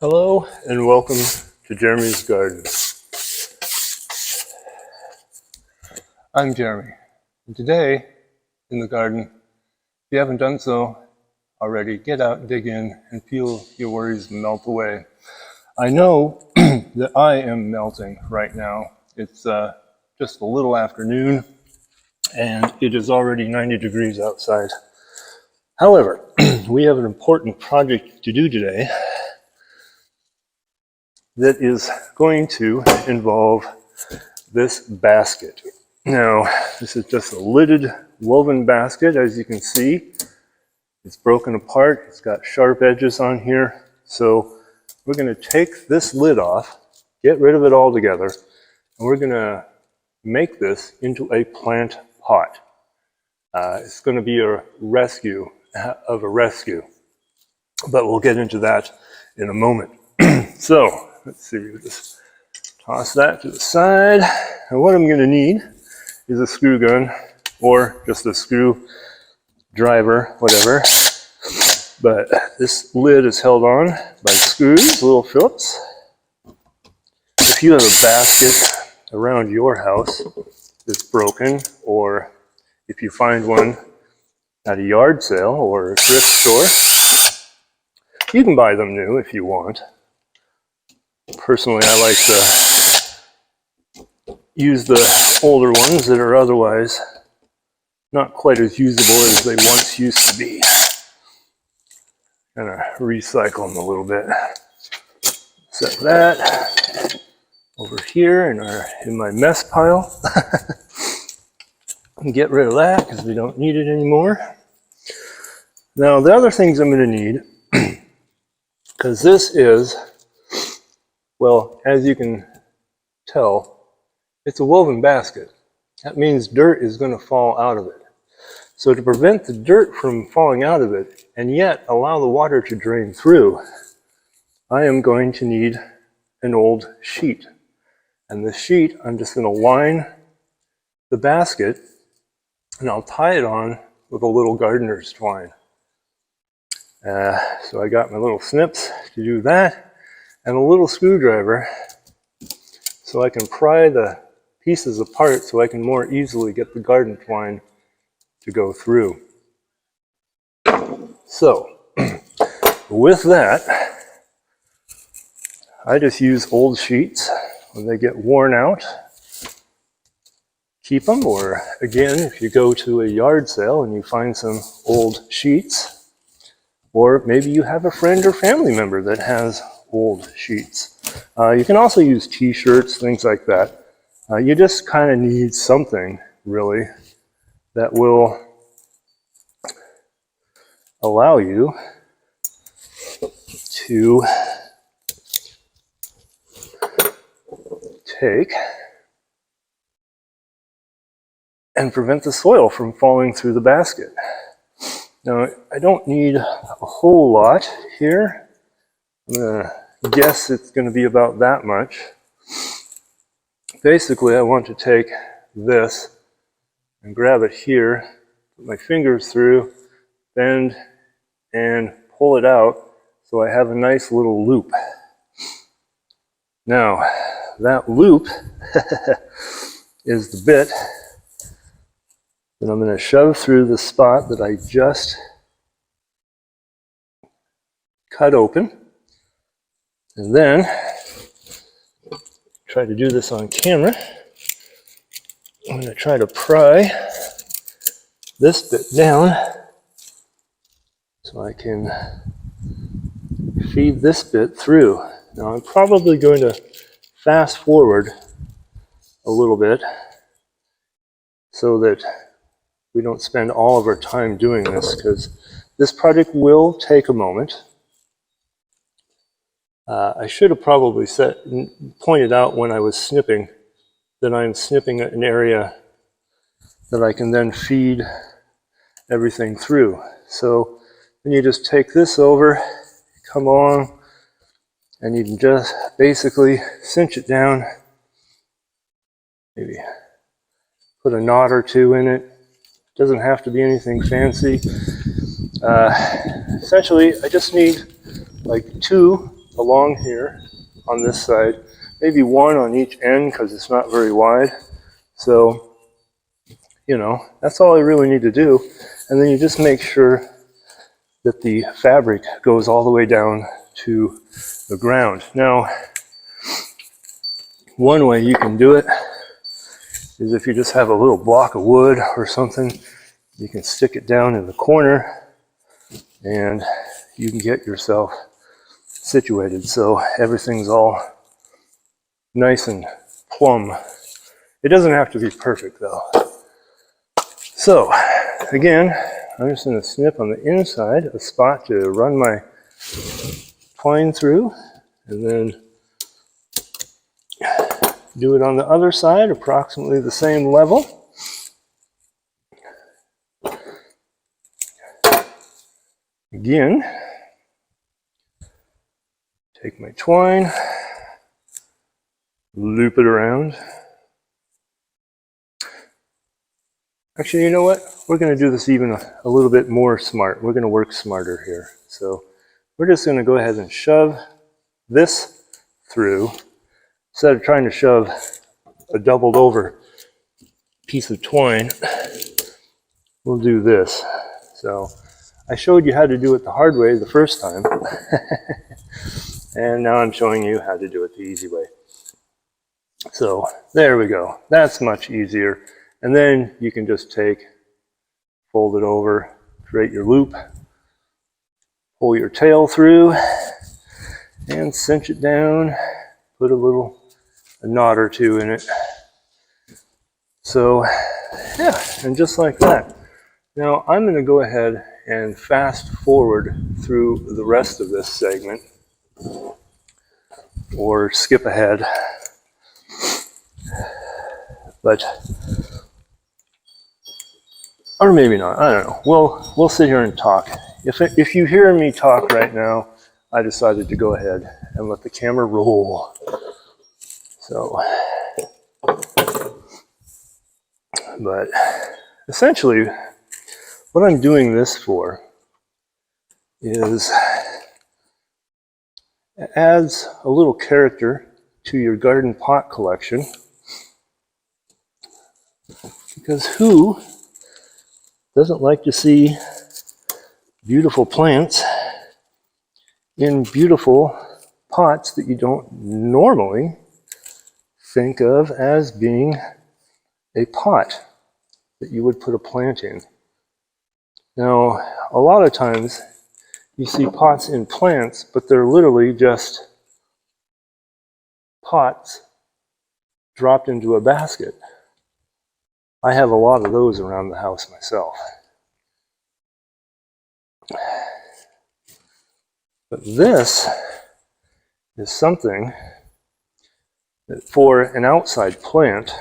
Hello and welcome to Jeremy's Garden. I'm Jeremy, and today in the garden, if you haven't done so already, get out and dig in and feel your worries melt away. I know that I am melting right now. It's just a little afternoon and it is already 90 degrees outside. However, we have an important project to do today that is going to involve this basket. Now, this is just a lidded woven basket, as you can see. It's broken apart, it's got sharp edges on here. So we're gonna take this lid off, get rid of it altogether, and we're gonna make this into a plant pot. It's gonna be a rescue of a rescue, but we'll get into that in a moment. So, let's see, we'll just toss that to the side. And what I'm going to need is a screw gun or just a screw driver, whatever. But this lid is held on by screws, little Phillips. If you have a basket around your house that's broken, or if you find one at a yard sale or a thrift store, you can buy them new if you want. Personally, I like to use the older ones that are otherwise not quite as usable as they once used to be. Kind of recycle them a little bit. Set that over here in my mess pile. And get rid of that because we don't need it anymore. Now, the other things I'm going to need, because this is, well, as you can tell, it's a woven basket. That means dirt is going to fall out of it. So to prevent the dirt from falling out of it, and yet allow the water to drain through, I am going to need an old sheet. And the sheet, I'm just going to line the basket, and I'll tie it on with a little gardener's twine. So I got my little snips to do that, and a little screwdriver so I can pry the pieces apart so I can more easily get the garden twine to go through. So, with that, I just use old sheets. When they get worn out, keep them, or again, if you go to a yard sale and you find some old sheets, or maybe you have a friend or family member that has old sheets. You can also use t-shirts, things like that. You just kind of need something, really, that will allow you to take and prevent the soil from falling through the basket. Now, I don't need a whole lot here. I'm going to guess it's going to be about that much. Basically, I want to take this and grab it here, put my fingers through, bend, and pull it out so I have a nice little loop. Now, that loop is the bit that I'm going to shove through the spot that I just cut open. And then, try to do this on camera. I'm going to try to pry this bit down so I can feed this bit through. Now I'm probably going to fast forward a little bit so that we don't spend all of our time doing this, because this project will take a moment. I should have probably pointed out when I was snipping that I'm snipping an area that I can then feed everything through. So then you just take this over, come along, and you can just basically cinch it down, maybe put a knot or two in it. Doesn't have to be anything fancy. Essentially, I just need like 2 along here on this side, maybe one on each end because it's not very wide. So, you know, that's all I really need to do. And then you just make sure that the fabric goes all the way down to the ground. Now, one way you can do it is if you just have a little block of wood or something, you can stick it down in the corner and you can get yourself situated so everything's all nice and plumb. It doesn't have to be perfect though. So again, I'm just going to snip on the inside a spot to run my twine through, and then do it on the other side, approximately the same level. Again, take my twine, loop it around. Actually, you know what? We're going to do this even a little bit more smart. We're going to work smarter here. So we're just going to go ahead and shove this through. Instead of trying to shove a doubled over piece of twine, we'll do this. So I showed you how to do it the hard way the first time. And now I'm showing you how to do it the easy way. So there we go. That's much easier. And then you can just take, fold it over, create your loop, pull your tail through, and cinch it down, put a knot or two in it. So yeah, and just like that. Now I'm going to go ahead and fast forward through the rest of this segment, or skip ahead. But or maybe not, I don't know. We'll sit here and talk. If you hear me talk right now, I decided to go ahead and let the camera roll. So, but essentially, what I'm doing this for is it adds a little character to your garden pot collection. Because who doesn't like to see beautiful plants in beautiful pots that you don't normally think of as being a pot that you would put a plant in? Now, a lot of times you see pots in plants, but they're literally just pots dropped into a basket. I have a lot of those around the house myself. But this is something that for an outside plant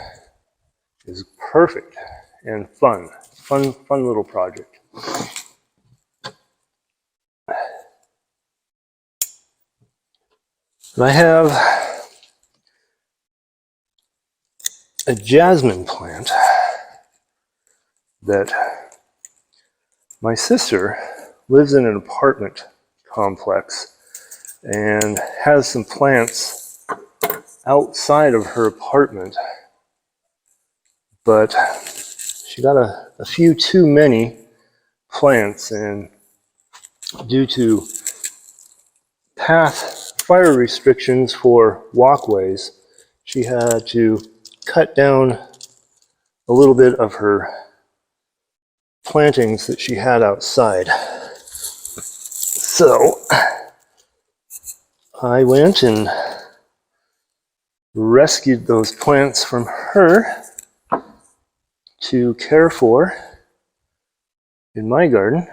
is perfect and fun little project. And I have a jasmine plant that my sister lives in an apartment complex and has some plants outside of her apartment, but she got a few too many plants, and due to fire restrictions for walkways, she had to cut down a little bit of her plantings that she had outside. So I went and rescued those plants from her to care for in my garden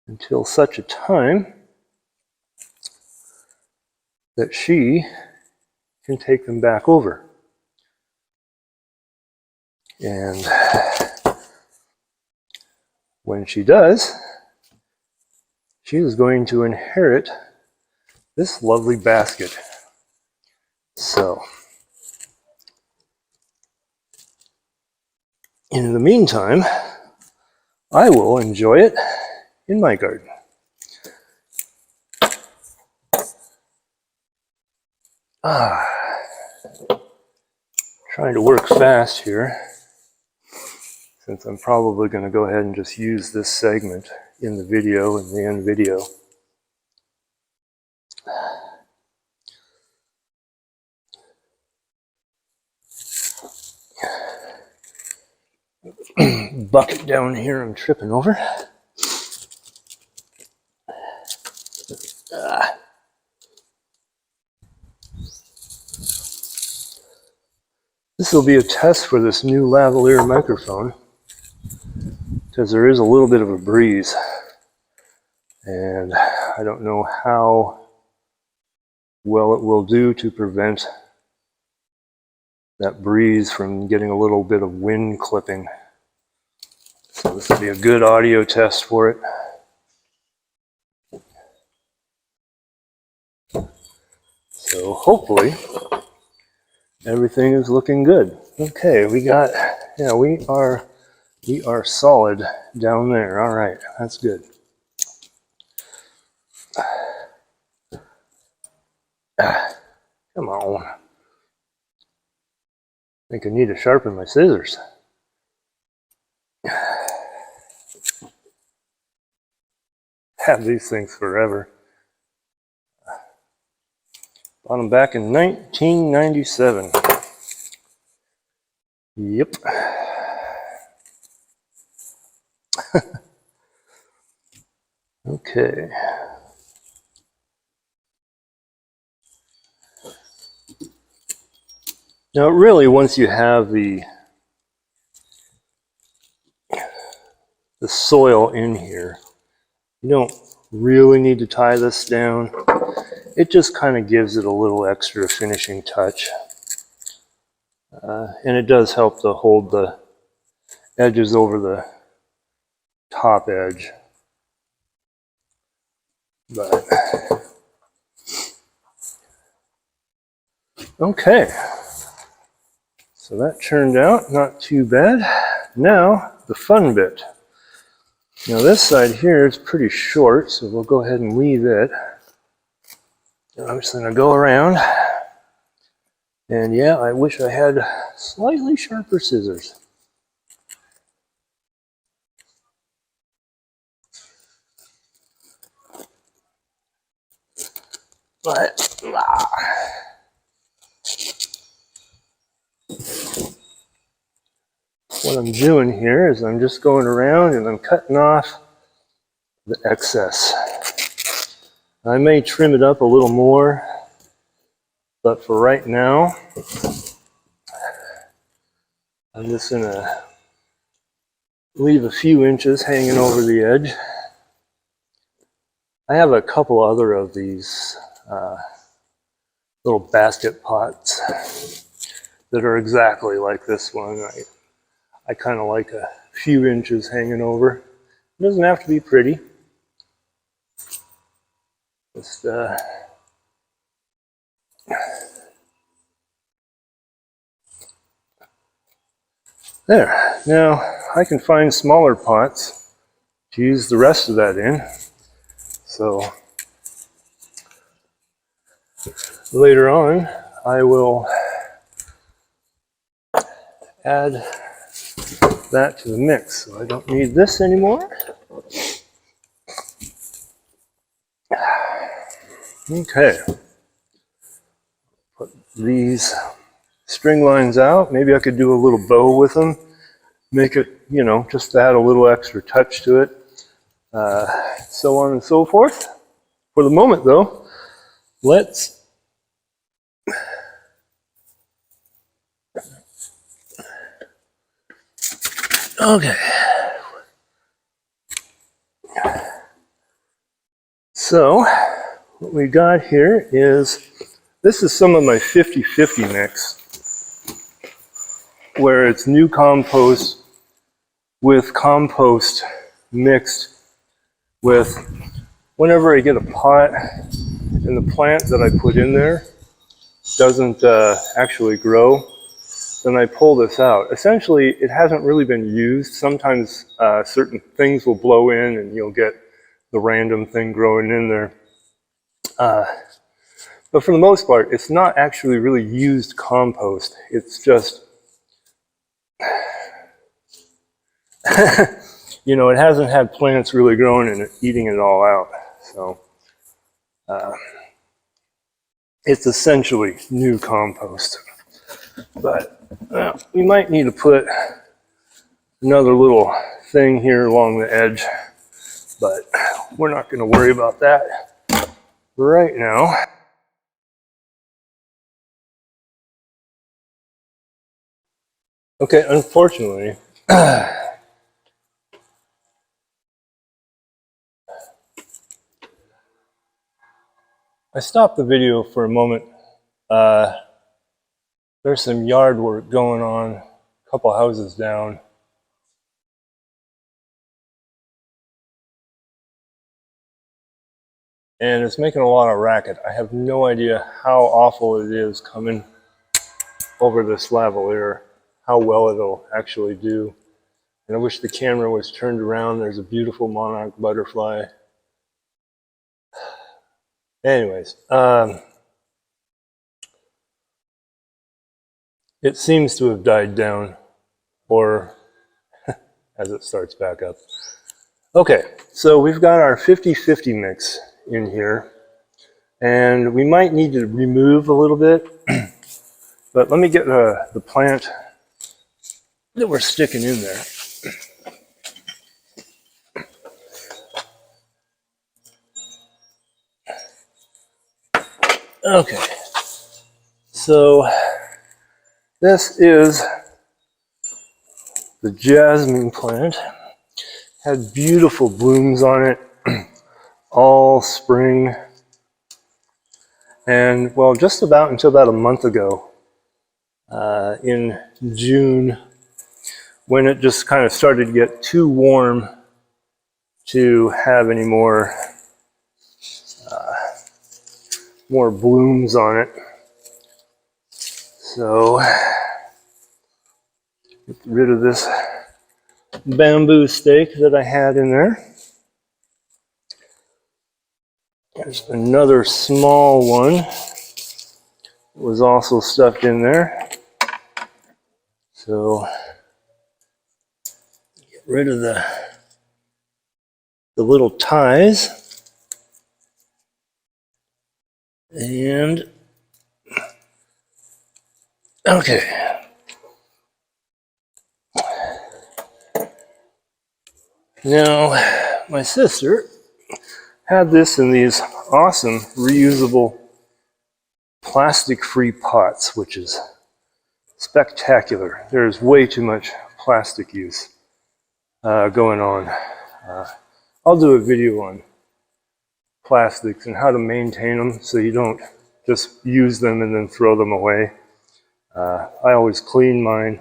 until such a time that she can take them back over. And when she does, she is going to inherit this lovely basket. So, in the meantime, I will enjoy it in my garden. Trying to work fast here, since I'm probably going to go ahead and just use this segment in the video, in the end video. Bucket down here I'm tripping over. This will be a test for this new lavalier microphone, because there is a little bit of a breeze, and I don't know how well it will do to prevent that breeze from getting a little bit of wind clipping. So this will be a good audio test for it. So hopefully everything is looking good. Okay, we are solid down there. All right, that's good. Come on. I think I need to sharpen my scissors. Have these things forever. Bought them back in 1997. Yep. Okay. Now, really, once you have the soil in here, you don't really need to tie this down. It just kind of gives it a little extra finishing touch. And it does help to hold the edges over the top edge. But, okay. So that turned out not too bad. Now, the fun bit. Now this side here is pretty short, so we'll go ahead and leave it. And I'm just going to go around. And yeah, I wish I had slightly sharper scissors. But, what I'm doing here is I'm just going around and I'm cutting off the excess. I may trim it up a little more, but for right now, I'm just going to leave a few inches hanging over the edge. I have a couple other of these little basket pots that are exactly like this one. I kind of like a few inches hanging over. It doesn't have to be pretty. Just there. Now I can find smaller pots to use the rest of that in. So later on, I will add that to the mix. So I don't need this anymore. Okay. Put these string lines out. Maybe I could do a little bow with them. Make it, just add a little extra touch to it. So on and so forth. For the moment though, let's okay. So what we got here is, this is some of my 50-50 mix, where it's new compost with compost mixed with, whenever I get a pot and the plant that I put in there doesn't actually grow, then I pull this out. Essentially, it hasn't really been used. Sometimes certain things will blow in and you'll get the random thing growing in there. But But for the most part, it's not actually really used compost. It's just, you know, it hasn't had plants really growing and eating it all out. So it's essentially new compost. But we might need to put another little thing here along the edge, but we're not going to worry about that right now. Okay, unfortunately, I stopped the video for a moment. There's some yard work going on, a couple houses down. And it's making a lot of racket. I have no idea how awful it is coming over this lavalier, how well it'll actually do. And I wish the camera was turned around. There's a beautiful monarch butterfly. Anyways, it seems to have died down, or as it starts back up. Okay, so we've got our 50-50 mix in here, and we might need to remove a little bit, but let me get the plant that we're sticking in there. Okay, so this is the jasmine plant. Had beautiful blooms on it all spring, and well, just about until about a month ago, in June, when it just kind of started to get too warm to have any more blooms on it. So get rid of this bamboo stake that I had in there. There's another small one that was also stuffed in there. So get rid of the little ties. And okay. Now, my sister had this in these awesome reusable plastic-free pots, which is spectacular. There's way too much plastic use going on. I'll do a video on plastics and how to maintain them so you don't just use them and then throw them away. I always clean mine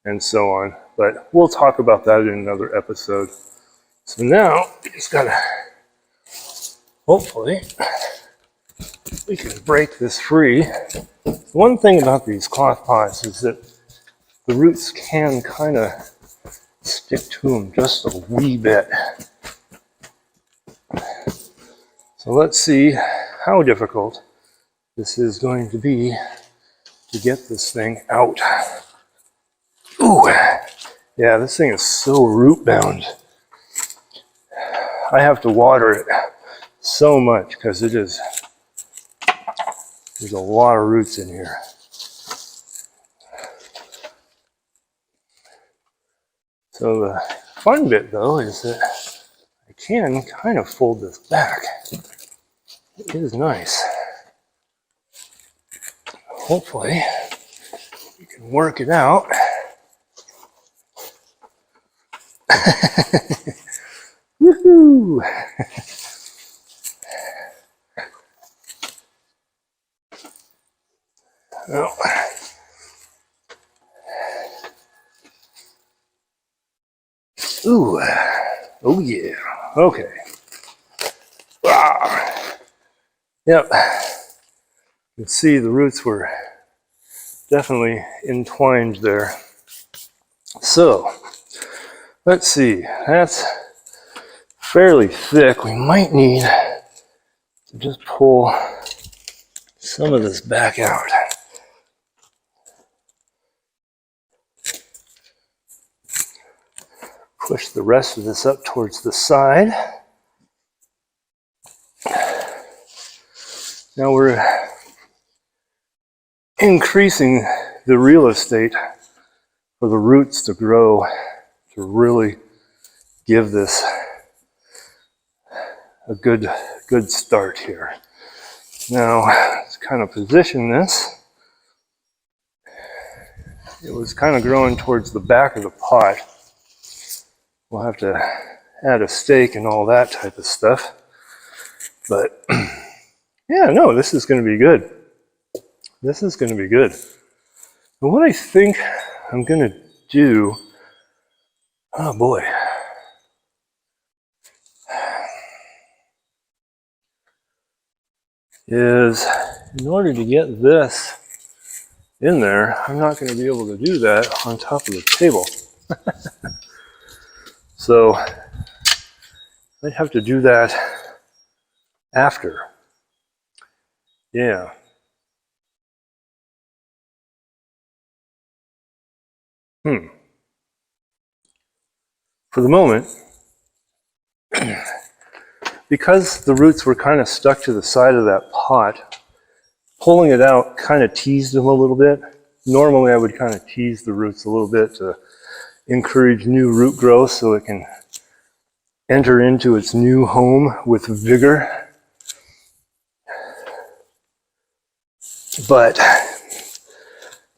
and so on, but we'll talk about that in another episode. So now we just gotta, hopefully we can break this free. One thing about these cloth pots is that the roots can kind of stick to them just a wee bit. So let's see how difficult this is going to be to get this thing out. Ooh, yeah, this thing is so root bound. I have to water it so much because there's a lot of roots in here. So the fun bit though is that I can kind of fold this back. It is nice. Hopefully you can work it out. Woohoo! Oh. Ooh. Oh yeah. Okay. Wow. Yep. You can see the roots were definitely entwined there. So, let's see. That's fairly thick. We might need to just pull some of this back out. Push the rest of this up towards the side. Now we're increasing the real estate for the roots to grow, to really give this a good start here. Now, let's kind of position this. It was kind of growing towards the back of the pot. We'll have to add a stake and all that type of stuff. But yeah, no, this is going to be good. This is going to be good. And what I think I'm going to do, oh boy. Is in order to get this in there, I'm not going to be able to do that on top of the table. So I'd have to do that after. Yeah. For the moment, because the roots were kind of stuck to the side of that pot, pulling it out kind of teased them a little bit. Normally I would kind of tease the roots a little bit to encourage new root growth so it can enter into its new home with vigor. But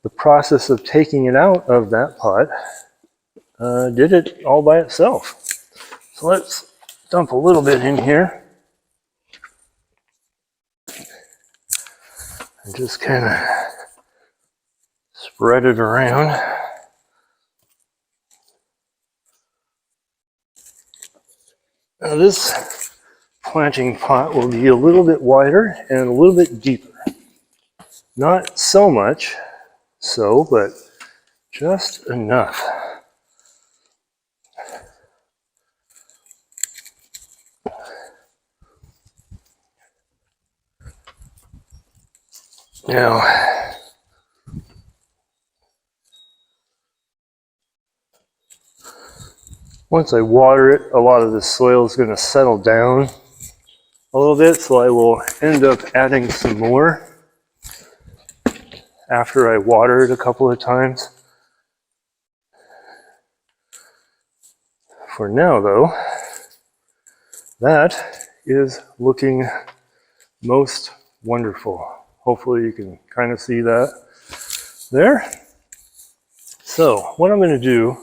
the process of taking it out of that pot did it all by itself. So let's dump a little bit in here and just kind of spread it around. Now this planting pot will be a little bit wider and a little bit deeper. Not so much so, but just enough. Now, once I water it, a lot of the soil is going to settle down a little bit, so I will end up adding some more after I water it a couple of times. For now, though, that is looking most wonderful. Hopefully you can kind of see that there. So what I'm going to do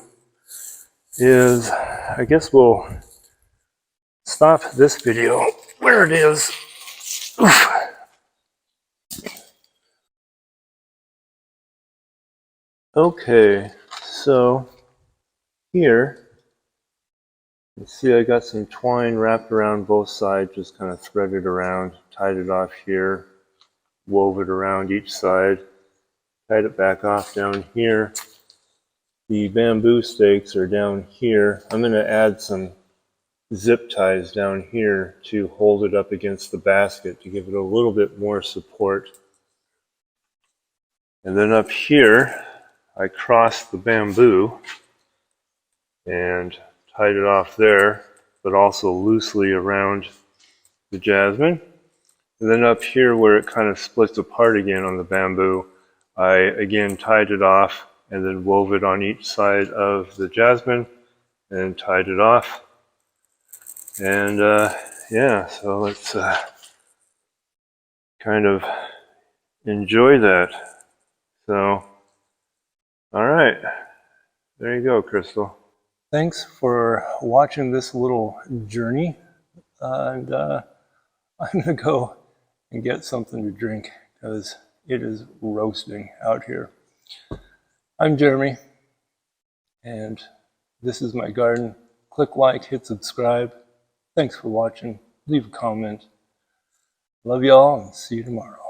is, I guess we'll stop this video where it is. Oof. Okay, so here, you see I got some twine wrapped around both sides, just kind of threaded around, tied it off here, wove it around each side, tied it back off down here. The bamboo stakes are down here. I'm going to add some zip ties down here to hold it up against the basket to give it a little bit more support. And then up here, I crossed the bamboo and tied it off there, but also loosely around the jasmine. And then up here where it kind of splits apart again on the bamboo, I again tied it off and then wove it on each side of the jasmine and tied it off. And yeah, so let's kind of enjoy that. So, all right, there you go, Crystal. Thanks for watching this little journey, and I'm gonna go and get something to drink because it is roasting out here. I'm Jeremy, and this is my garden. Click like, hit subscribe. Thanks for watching. Leave a comment. Love y'all and see you tomorrow.